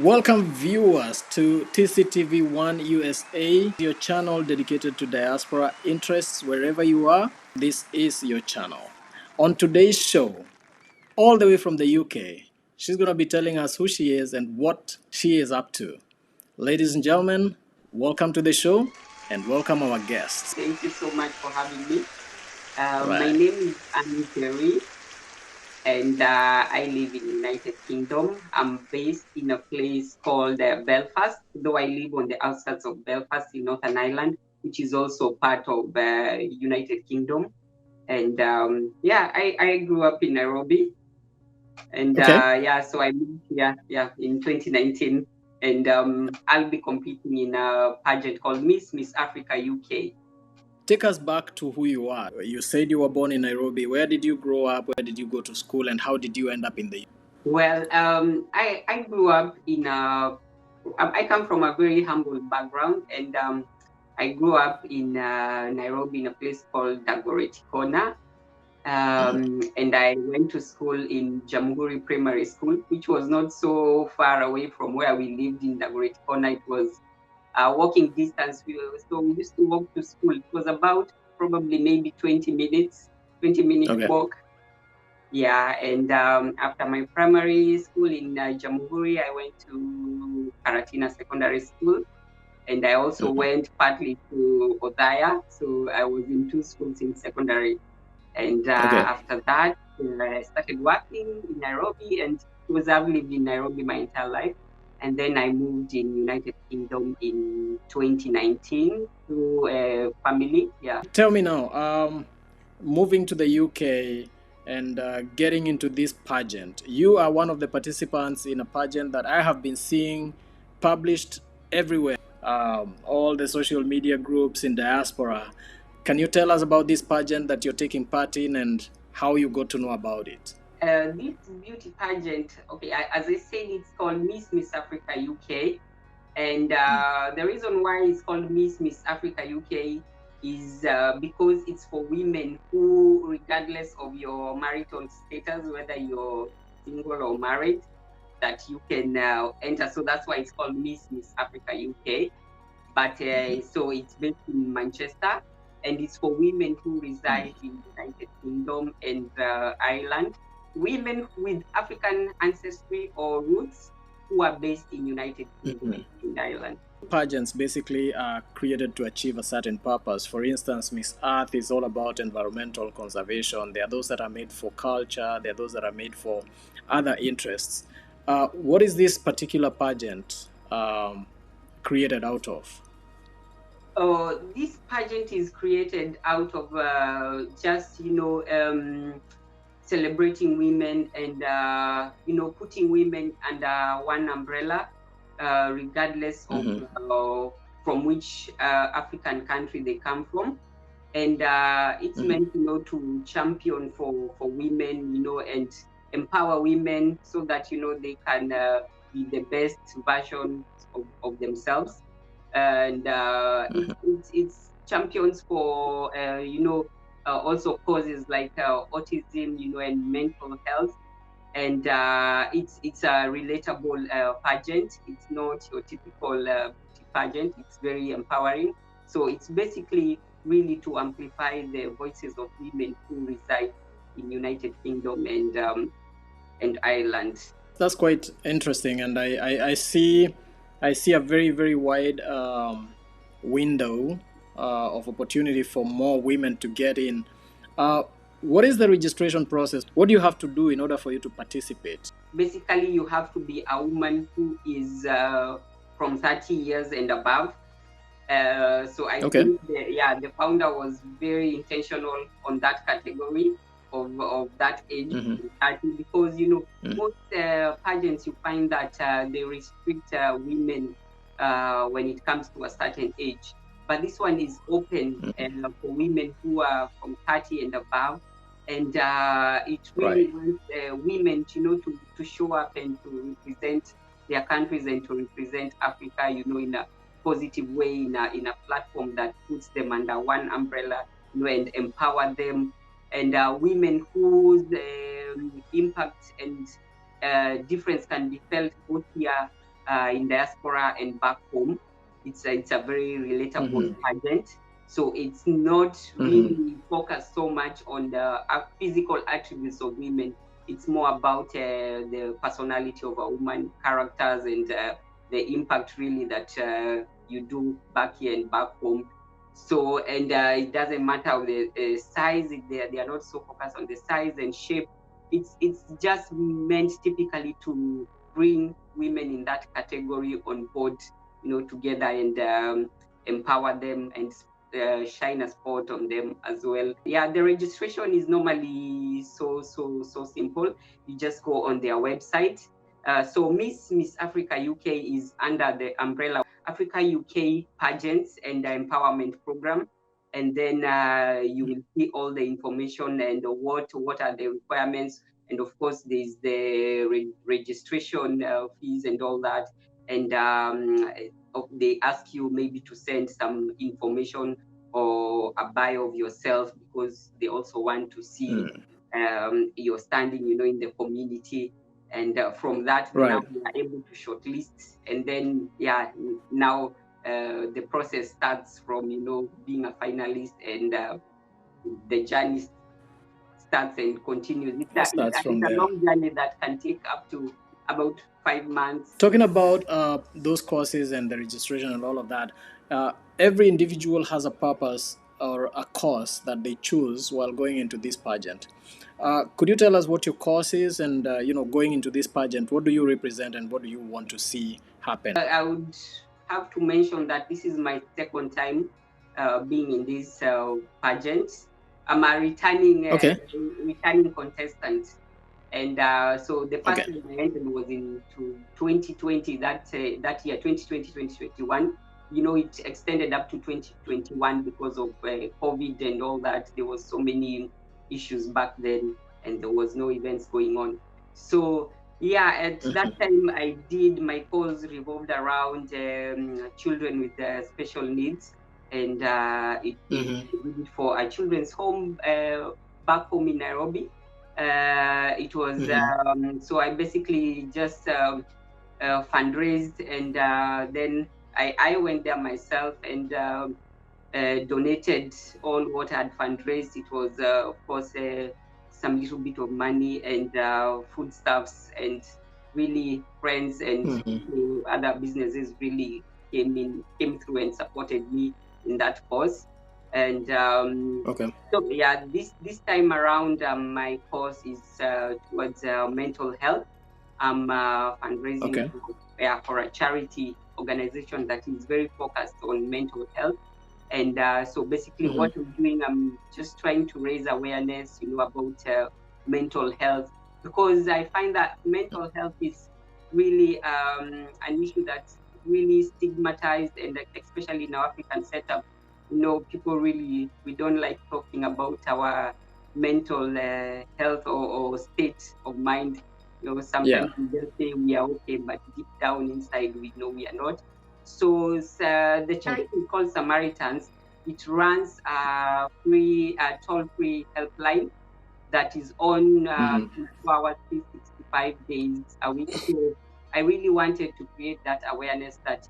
Welcome viewers to TCTV1 USA, your channel dedicated to diaspora interests wherever you are. This is your channel. On today's show, all the way from the UK, she's going to be telling us who she is and what she is up to. Ladies and gentlemen, welcome to the show and welcome our guests. Thank you so much for having me. My Right. name is Annie Terry, and I live in United Kingdom. I'm based in a place called Belfast, though I live on the outskirts of Belfast in Northern Ireland, which is also part of United Kingdom. And I grew up in Nairobi, and Okay. so I moved here, in 2019, and I'll be competing in a pageant called Miss Africa UK. Take us back to who you are. You said you were born in Nairobi. Where did you grow up? Where did you go to school? And how did you end up in the Well, I grew up in I come from a very humble background, and I grew up in Nairobi in a place called Dagoretti Corner. And I went to school in Jamhuri Primary School, which was not so far away from where we lived in Dagoretti Corner. It was walking distance. So we used to walk to school. It was about probably maybe 20 minutes, 20-minute Okay. walk. Yeah, and after my primary school in Jamhuri, I went to Karatina Secondary School, and I also went partly to Odaya. So I was in two schools in secondary. And Okay. after that, I started working in Nairobi, and because I've lived in Nairobi my entire life. And then I moved in United Kingdom in 2019 to a family. Yeah. Tell me now, moving to the UK and getting into this pageant, you are one of the participants in a pageant that I have been seeing published everywhere, all the social media groups in diaspora. Can you tell us about this pageant that you're taking part in and how you got to know about it? This beauty pageant, okay, as I said, it's called Miss Africa UK. And the reason why it's called Miss Africa UK is because it's for women who, regardless of your marital status, whether you're single or married, that you can enter. So that's why it's called Miss Africa UK. But so it's based in Manchester, and it's for women who reside in the United Kingdom and Ireland, women with African ancestry or roots who are based in United Kingdom and Ireland. Pageants basically are created to achieve a certain purpose. For instance, Miss Earth is all about environmental conservation. There are those that are made for culture, there are those that are made for other interests. What is this particular pageant created out of? This pageant is created out of just, celebrating women and, putting women under one umbrella, regardless of from which African country they come from. And it's meant, to champion for women, and empower women so that, they can be the best version of themselves. And it's champions for, also causes like autism, and mental health. And it's a relatable pageant. It's not your typical beauty pageant. It's very empowering. So it's basically really to amplify the voices of women who reside in United Kingdom and Ireland. That's quite interesting, and I see a very very wide window of opportunity for more women to get in. What is the registration process? What do you have to do in order for you to participate? Basically, you have to be a woman who is from 30 years and above. So I think the founder was very intentional on that category of that age, 30, because most pageants you find that they restrict women when it comes to a certain age. But this one is open for women who are from 30 and above. And it really wants women, to show up and to represent their countries and to represent Africa, in a positive way, in a platform that puts them under one umbrella, and empower them. And women whose impact and difference can be felt both here in diaspora and back home. It's a very relatable pageant. So it's not really focused so much on the physical attributes of women. It's more about the personality of a woman, characters, and the impact really that you do back here and back home. So, and it doesn't matter the size. They are not so focused on the size and shape. It's just meant typically to bring women in that category on board, together, and empower them and shine a spot on them as well. Yeah, the registration is normally so simple. You just go on their website. So Miss Africa UK is under the umbrella Africa UK Pageants and Empowerment Program. And then you will see all the information and what are the requirements. And of course, there's the registration fees and all that. And they ask you maybe to send some information or a bio of yourself, because they also want to see your standing, in the community. And from that, now we are able to shortlist. And then, now the process starts from, being a finalist, and the journey starts and continues. It's a long journey that can take up to about 5 months. Talking about those courses and the registration and all of that, every individual has a purpose or a course that they choose while going into this pageant. Could you tell us what your course is, and going into this pageant, what do you represent and what do you want to see happen? I would have to mention that this is my second time being in this pageant. I'm a returning contestant. And so the first time I entered was in 2020, that year, 2020, 2021. It extended up to 2021 because of COVID and all that. There was so many issues back then, and there was no events going on. So at that time, I did, my course revolved around children with special needs, and it did it for a children's home back home in Nairobi. It was so I basically just fundraised, and then I went there myself and donated all what I had fundraised. It was of course some little bit of money and foodstuffs, and really friends and other businesses really came through and supported me in that cause. And so this time around, my course is towards mental health. I'm fundraising for a charity organization that is very focused on mental health. And so basically what I'm doing, I'm just trying to raise awareness, about mental health, because I find that mental health is really an issue that's really stigmatized, and especially in our African setup, people really, we don't like talking about our mental health or state of mind. Sometimes we just say we are okay, but deep down inside, we know we are not. So the charity is called Samaritans. It runs a free, toll-free helpline that is on 24 hours, 365 days a week. So I really wanted to create that awareness that,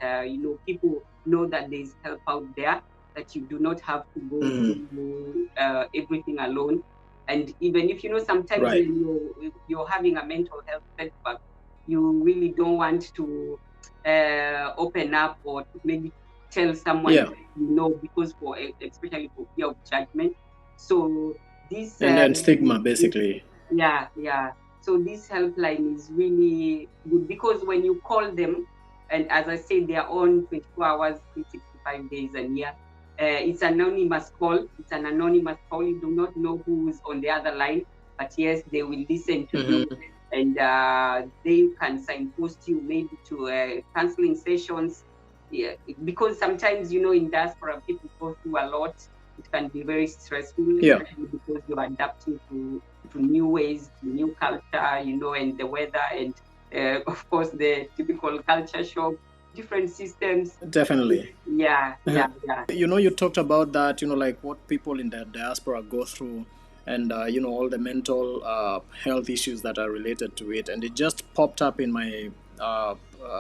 people know that there's help out there, that you do not have to go through everything alone. And even if, sometimes you're having a mental health setback, you really don't want to open up or maybe tell someone, because especially for fear of judgment. So this and stigma, basically. So this helpline is really good, because when you call them, and as I said, they are on 24 hours, 365 days a year. It's anonymous call. It's an anonymous call. You do not know who is on the other line, but yes, they will listen to you, and they can signpost you maybe to counseling sessions. Yeah, because sometimes, in diaspora, people go through a lot. It can be very stressful, because you're adapting to new ways, to new culture, and the weather, and of course the typical culture shock, different systems. Definitely. Yeah. You talked about that, like what people in the diaspora go through, and all the mental health issues that are related to it, and it just popped up in my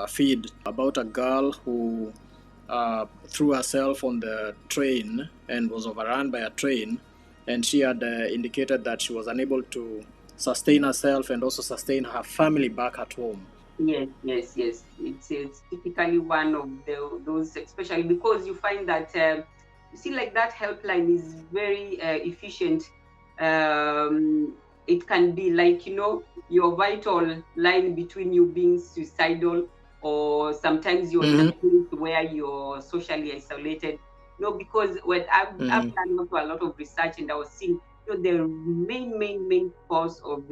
feed about a girl who threw herself on the train and was overrun by a train, and she had indicated that she was unable to sustain herself and also sustain her family back at home. Yes, yes, yes. It's typically one of those, especially because you find that you see, like that helpline is very efficient. It can be like, your vital line between you being suicidal, or sometimes you're in a Mm-hmm. place where you're socially isolated. Because when I've Mm-hmm. done also a lot of research, and I was seeing, the main cause of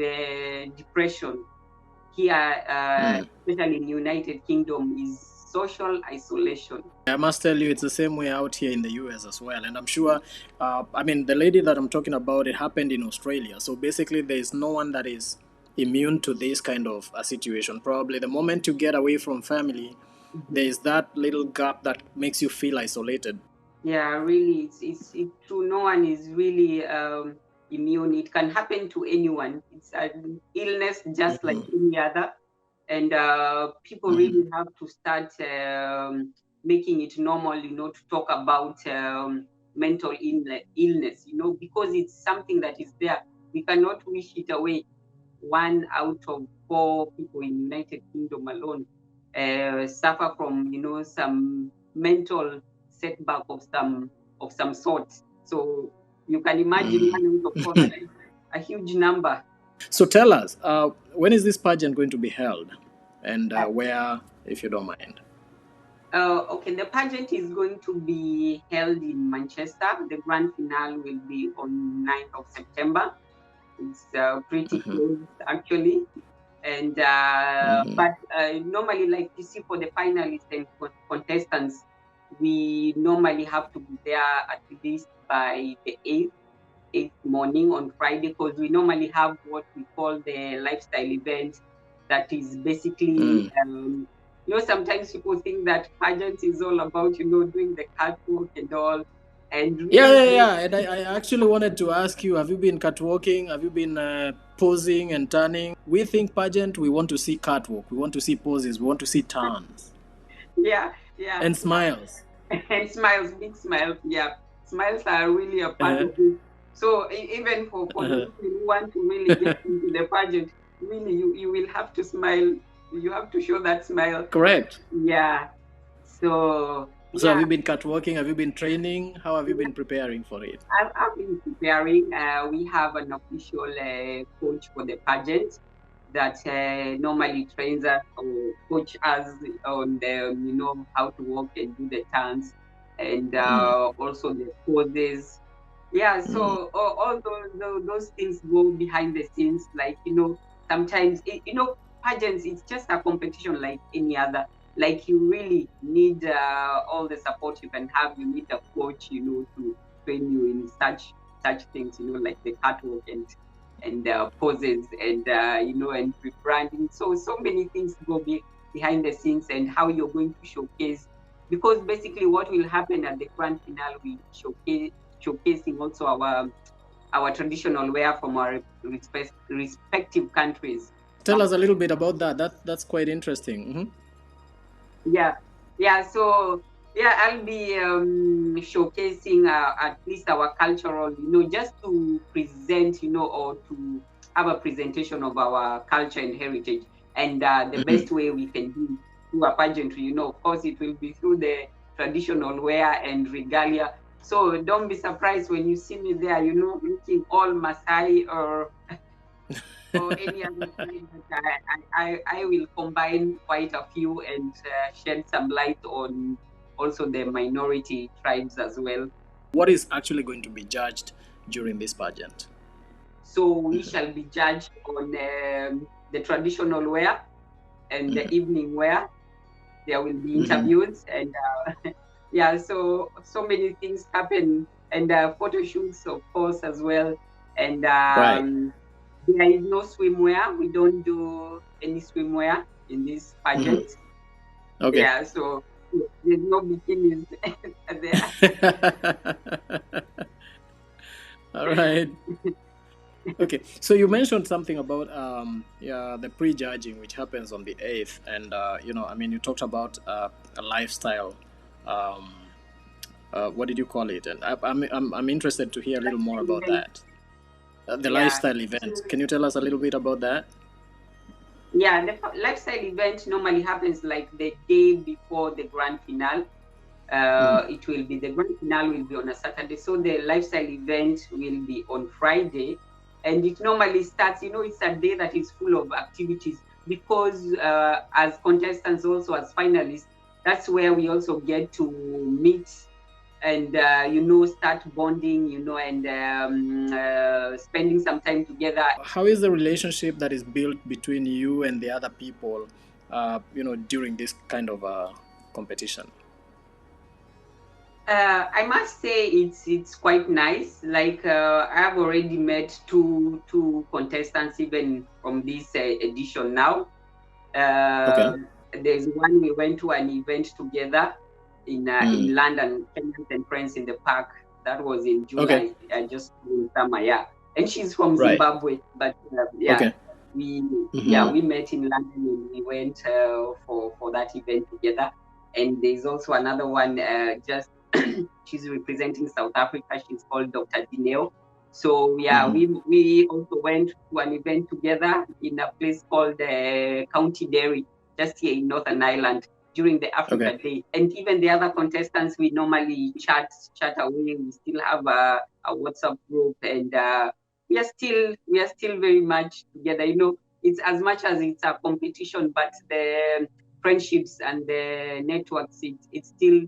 depression here, Mm. especially in United Kingdom, is social isolation. I must tell you, it's the same way out here in the US as well. And I'm sure, I mean, the lady that I'm talking about, it happened in Australia. So basically, there is no one that is immune to this kind of a situation. Probably the moment you get away from family, there Mhm. is that little gap that makes you feel isolated. Yeah, really, it's true. No one is really immune. It can happen to anyone. It's an illness just like Mm-hmm. any other, and people Mm-hmm. really have to start making it normal, to talk about mental illness, because it's something that is there. We cannot wish it away. 1 out of 4 people in United Kingdom alone suffer from, some mental setback of some sort. So you can imagine Mm-hmm. 1 out of 4. That is a huge number. So tell us, when is this pageant going to be held, and where, if you don't mind? Okay, the pageant is going to be held in Manchester. The grand finale will be on 9th of September. It's pretty Mm-hmm. close, actually. And Mm-hmm. but normally, like you see, for the finalists and contestants, we normally have to be there at least by the 8th morning on Friday, because we normally have what we call the lifestyle event. That is basically, Mm. sometimes people think that pageants is all about, doing the catwalk and all, and Yeah, really, yeah, yeah. And I actually wanted to ask you, have you been catwalking? Have you been posing and turning? We think pageant, we want to see catwalk. We want to see poses. We want to see turns yeah, yeah, and smiles. and smiles, big smiles. Yeah, smiles are really a part Uh-huh. of it. So even for the Uh-huh. women who want to really get into the pageant, really, you will have to smile. You have to show that smile. Correct. Yeah. So So have yeah, you been catwalking? Have you been training? How have you been preparing for it? I've been preparing. We have an official coach for the pageant that normally trains us or coach us on the, how to walk and do the turns, and Mm. also the poses. Yeah, Mm. so all those things go behind the scenes. Like, sometimes, pageants, it's just a competition like any other. Like, you really need all the support you can have. You need a coach, to train you in such things, like the catwalk and poses, and and rebranding. So many things go behind the scenes, and how you're going to showcase. Because basically, what will happen at the grand finale, we showcasing also our traditional wear from our respective countries. Tell us a little bit about that. That's quite interesting. Mm-hmm. Yeah, yeah. So yeah, I'll be showcasing at least our cultural, just to present, or to have a presentation of our culture and heritage. And the Mm-hmm. best way we can do through a pageantry, of course, it will be through the traditional wear and regalia. So don't be surprised when you see me there, looking all Masai or any other tribe. That I will combine quite a few, and shed some light on also the minority tribes as well. What is actually going to be judged during this pageant? So we Mm-hmm. shall be judged on the traditional wear and the Mm-hmm. evening wear. There will be Mm-hmm. interviews, and yeah, so many things happen, and photo shoots, of course, as well. And Right. there is no swimwear. We don't do any swimwear in this Mm-hmm. pageant. Okay. Yeah, so there's no bikinis there. All right. Okay, so you mentioned something about yeah, the prejudging, which happens on the 8th, and I mean, you talked about a lifestyle. Um, what did you call it? And I'm interested to hear a little more about Event. that. The Yeah. lifestyle event. So Can you tell us a little bit about that? yeah, the lifestyle event normally happens like the day before the grand finale. Mm-hmm. It will be the grand finale will be on a Saturday, so the lifestyle event will be on Friday, and it normally starts. It's a day that is full of activities because as contestants, also as finalists, that's where we also get to meet and start bonding, and spending some time together. How is the relationship that is built between you and the other people, during this kind of competition? I must say it's quite nice. Like I've already met two contestants even from this edition now. Okay. There's one we went to an event together in Mm. London, Kenyans and Friends in the Park. That was in Okay. July, just in summer, yeah. And she's from Right. Zimbabwe, but yeah, Okay. we Mm-hmm. we met in London and we went for that event together. And there's also another one, just she's representing South Africa. She's called Dr. Dineo. So yeah, Mm-hmm. we also went to an event together in a place called County Derry, just here in Northern Ireland during the Okay. Africa Day. And even the other contestants, we normally chat away. We still have a WhatsApp group, and we are still very much together. It's as much as it's a competition, but the friendships and the networks, it still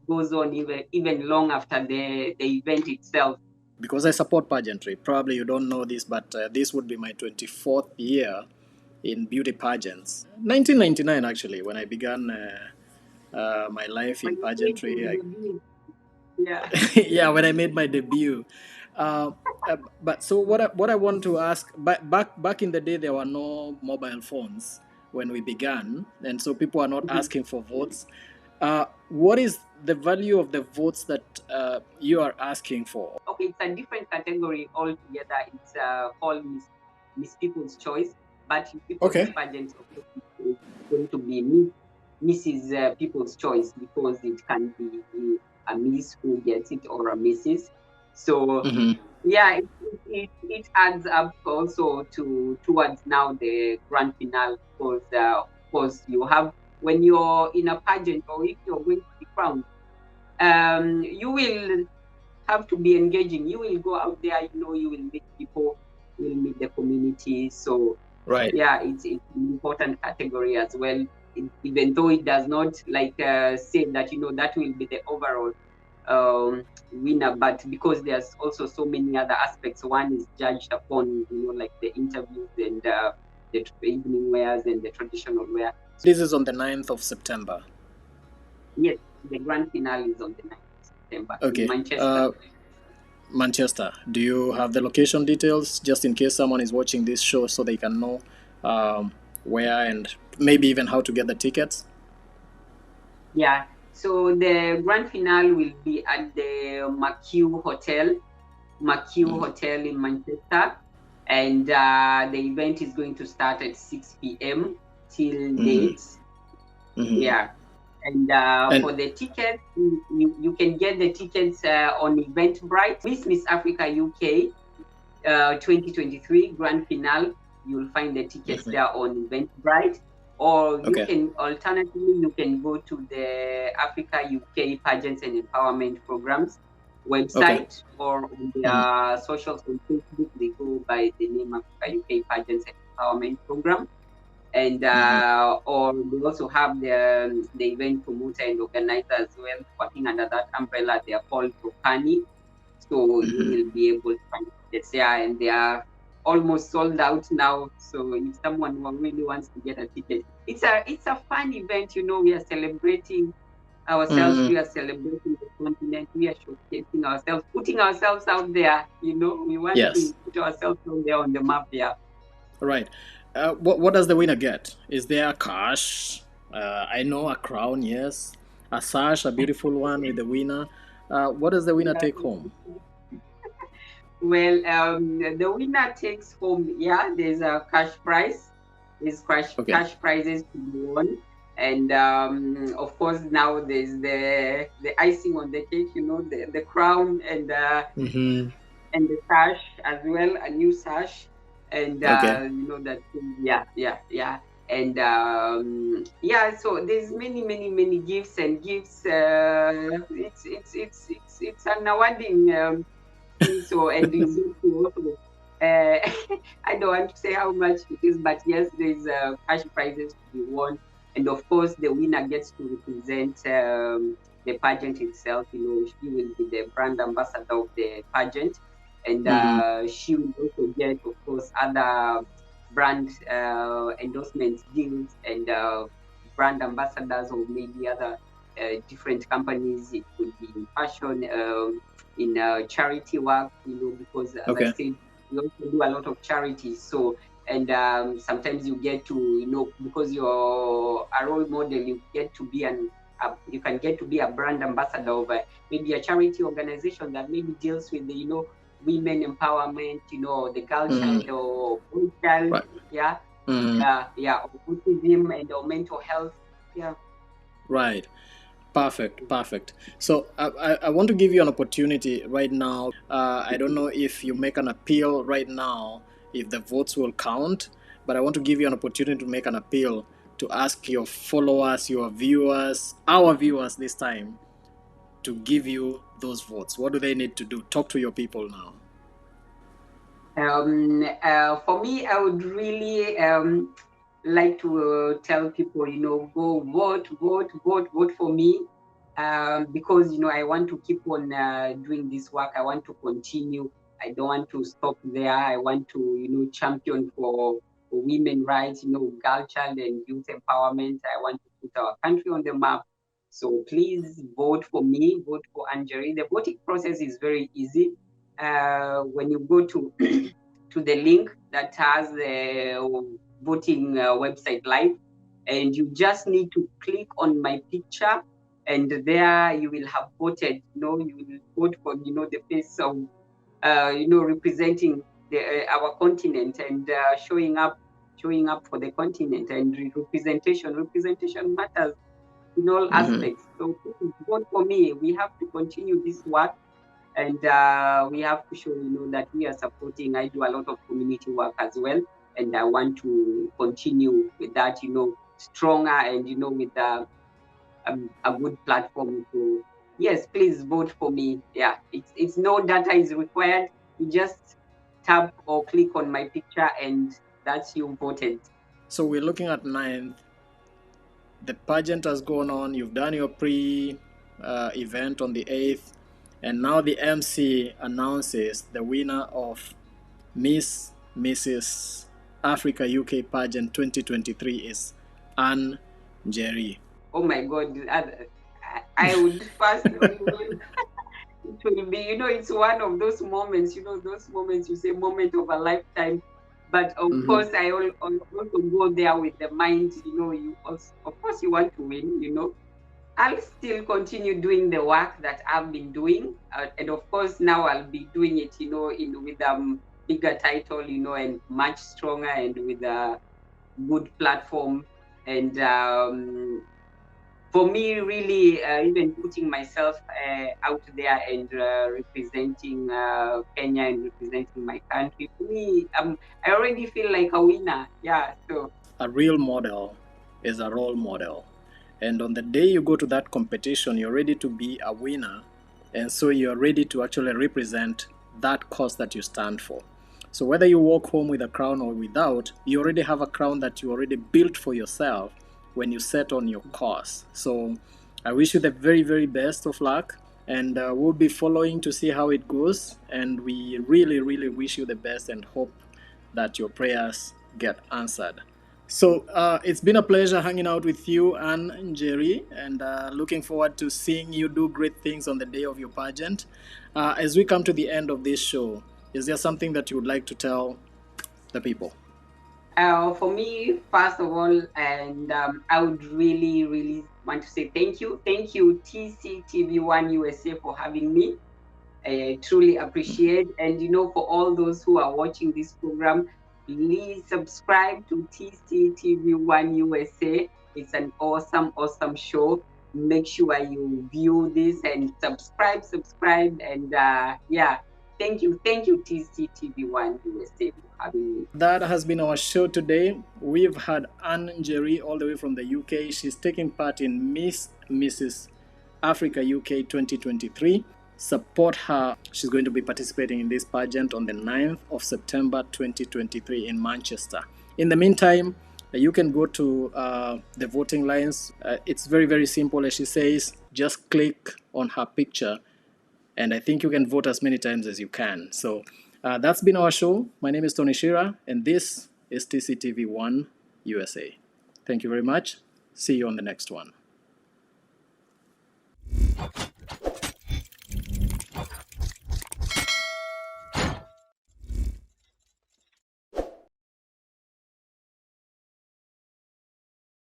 goes on even long after the event itself. Because I support pageantry. Probably you don't know this, but this would be my 24th year in beauty pageants. 1999, actually, when I began my life When in you made pageantry. your debut, yeah. Yeah, when I made my debut. Uh, but so what I want to ask, back in the day, there were no mobile phones when we began, and so people are not Mhm. asking for votes. What is the value of the votes that you are asking for? Okay, it's a different category altogether. It's called Miss People's Choice, but People's Okay. Pageant, of course, is going to be Mrs. People's Choice because it can be a Miss who gets it or a Mrs. So Mm-hmm. yeah, it adds up also towards now the grand finale because of course you have when you're in a pageant or if you're going to be crowned, you will have to be engaging. You will go out there, you will meet people, you will meet the community. So Right. yeah, it's an important category as well. Even though it does not like say that that will be the overall winner, but because there's also so many other aspects. One is judged upon, like the interviews and the evening wears and the traditional wear. This is on the 9th of September. Yes, the grand finale is on the 9th of September in Okay. Manchester. Manchester. Do you have the location details just in case someone is watching this show so they can know where and maybe even how to get the tickets? Yeah. So the grand finale will be at the McHugh Mm-hmm. Hotel in Manchester, and the event is going to start at 6 p.m. till Mm-hmm. date. Mm-hmm. Yeah. And And for the tickets, you can get the tickets on Eventbrite. Miss Africa UK 2023 grand finale. You'll find the tickets mhm. there on Eventbrite, or you Okay. can alternatively you can go to the Africa UK Pageants and Empowerment Programs Okay. website or on Mm-hmm. their socials on Facebook. They go by the name Africa UK Pageants and Empowerment Program, and Mm-hmm. or we also have the event promoter and organizer as well working under that umbrella. They are called Topani, so you Mm-hmm. will be able to find tickets there, and they are almost sold out now. So if someone who really wants to get a ticket, it's a fun event. We are celebrating ourselves, Mm-hmm. we are celebrating the continent, we are showcasing ourselves, putting ourselves out there. We want to Yes. put ourselves out there on the map. Yeah. Right. What does the winner get? Is there cash? I know a crown, yes. A sash, a beautiful one with the winner. What does the winner take home? Well, the winner takes home. Yeah, there's a cash prize. There's Okay. cash prizes to be won, and of course now there's the icing on the cake. You know, the crown Mm-hmm. and the sash as well, a new sash, and Okay. you know that. Yeah, and yeah. So there's many gifts and gifts. It's an awarding. So, and you get to also, I don't want to say how much it is, but yes, there's cash prizes to be won. And of course, the winner gets to represent the pageant itself. You know, she will be the brand ambassador of the pageant. And Mm-hmm. she will also get, of course, other brand endorsements, deals, and brand ambassadors of maybe other different companies. It could be in fashion, in charity work, you know, because as I Okay. said, we also do a lot of charities. So, and sometimes you get to, you know, because you're a role model, you get to be you can get to be a brand ambassador of maybe a charity organization that maybe deals with the, you know, women empowerment, you know, the girl Mm-hmm. child or boy child, Right. yeah, Mm-hmm. yeah, or autism and or mental health, yeah. Right. Perfect, perfect. So I want to give you an opportunity right now. I don't know if you make an appeal right now, if the votes will count, but I want to give you an opportunity to make an appeal to ask your followers, your viewers, our viewers this time, to give you those votes. What do they need to do? Talk to your people now. For me, I would really like to tell people, you know, go vote for me, because, you know, I want to keep on doing this work. I want to continue. I don't want to stop there. I want to, you know, champion for women rights, you know, girl, child, and youth empowerment. I want to put our country on the map. So please vote for me, vote for Anjeri. The voting process is very easy. When you go to to the link that has the voting website live, and you just need to click on my picture, and there you will have voted. You know, you will vote for, you know, the face of you know, representing our continent, and showing up for the continent, and representation matters in all Mm-hmm. aspects. So please vote for me. We have to continue this work, and we have to show, you know, that we are supporting. I do a lot of community work as well, and I want to continue with that, you know, stronger, and, you know, with a good platform. So yes, please vote for me. Yeah, it's no data is required. You just tap or click on my picture, and that's you voted. So we're looking at ninth. The pageant has gone on. You've done your pre event on the 8th, and now the MC announces the winner of Miss Mrs. Africa UK pageant 2023 is Anne Jerry. Oh my God, I would first. It will be, you know, it's one of those moments, you know, those moments you say moment of a lifetime. But of Mm-hmm. course, I also go there with the mind, you know, you also, of course, you want to win, you know. I'll still continue doing the work that I've been doing, and of course, now I'll be doing it, you know, in with bigger title, you know, and much stronger, and with a good platform, and for me, really, even putting myself out there and representing Kenya and representing my country, for me, I already feel like a winner. Yeah. So, A real model is a role model. And on the day you go to that competition, you're ready to be a winner. And so you're ready to actually represent that cause that you stand for. So whether you walk home with a crown or without, you already have a crown that you already built for yourself when you set on your course. So I wish you the very, very best of luck. And we'll be following to see how it goes. And we really, really wish you the best and hope that your prayers get answered. So it's been a pleasure hanging out with you, Anne and Jerry, and looking forward to seeing you do great things on the day of your pageant. As we come to the end of this show, is there something that you would like to tell the people? for me, first of all, and I would really want to say thank you, TCTV1 USA for having me. I truly appreciate. And for all those who are watching this program, please subscribe to TCTV1 USA. It's an awesome, awesome show. Make sure you view this and subscribe, and yeah, thank you, TCTV1 USA for having me. That has been our show today. We've had Anne Jerry all the way from the UK. She's taking part in Mrs. Africa UK 2023. Support her. She's going to be participating in this pageant on the 9th of September 2023 in Manchester. In the meantime, you can go to the voting lines. It's very, very simple. As she says, just click on her picture, and I think you can vote as many times as you can. So that's been our show. My name is Tony Shira, and this is TCTV1 USA. Thank you very much. See you on the next one.